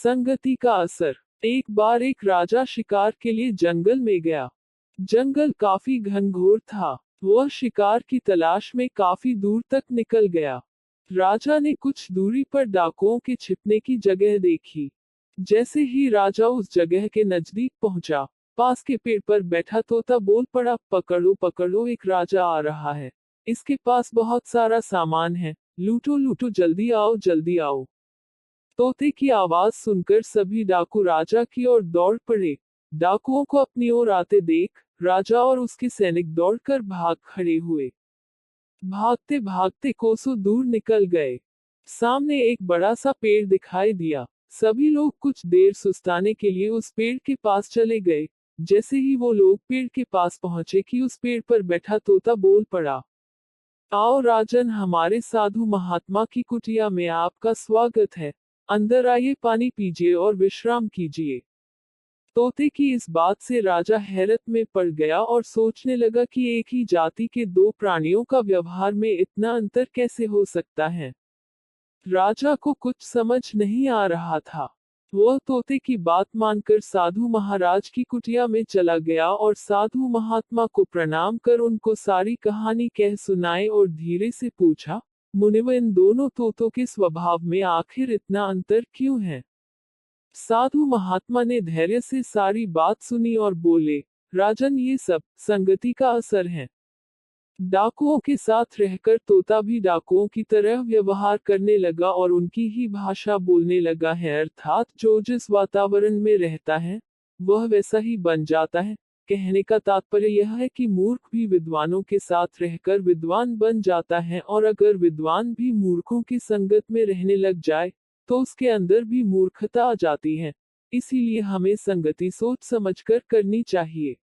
संगति का असर। एक बार एक राजा शिकार के लिए जंगल में गया। जंगल काफी घनघोर था। वह शिकार की तलाश में काफी दूर तक निकल गया। राजा ने कुछ दूरी पर डाकुओं के छिपने की जगह देखी। जैसे ही राजा उस जगह के नजदीक पहुंचा, पास के पेड़ पर बैठा तोता बोल पड़ा, पकड़ो पकड़ो, एक राजा आ रहा है। इसके पास बहुत सारा सामान है, लूटो लूटो, जल्दी आओ जल्दी आओ। तोते की आवाज सुनकर सभी डाकू राजा की ओर दौड़ पड़े। डाकुओं को अपनी ओर आते देख राजा और उसके सैनिक दौड़कर भाग खड़े हुए। भागते भागते कोसों दूर निकल गए। सामने एक बड़ा सा पेड़ दिखाई दिया। सभी लोग कुछ देर सुस्ताने के लिए उस पेड़ के पास चले गए। जैसे ही वो लोग पेड़ के पास पहुंचे कि उस पेड़ पर बैठा तोता बोल पड़ा, आओ राजन, हमारे साधु महात्मा की कुटिया में आपका स्वागत है। अंदर आइए, पानी पीजिए और विश्राम कीजिए। तोते की इस बात से राजा हैरत में पड़ गया और सोचने लगा कि एक ही जाति के दो प्राणियों का व्यवहार में इतना अंतर कैसे हो सकता है। राजा को कुछ समझ नहीं आ रहा था। वह तोते की बात मानकर साधु महाराज की कुटिया में चला गया और साधु महात्मा को प्रणाम कर उनको सारी कहानी कह सुनाई और धीरे से पूछा, मुनिवर, इन दोनों तोतों के स्वभाव में आखिर इतना अंतर क्यों है। साधु महात्मा ने धैर्य से सारी बात सुनी और बोले, राजन, ये सब संगति का असर है। डाकुओं के साथ रहकर तोता भी डाकुओं की तरह व्यवहार करने लगा और उनकी ही भाषा बोलने लगा है, अर्थात जो जिस वातावरण में रहता है वह वैसा ही बन जाता है। कहने का तात्पर्य यह है कि मूर्ख भी विद्वानों के साथ रहकर विद्वान बन जाता है, और अगर विद्वान भी मूर्खों की संगत में रहने लग जाए तो उसके अंदर भी मूर्खता आ जाती है। इसीलिए हमें संगति सोच समझकर करनी चाहिए।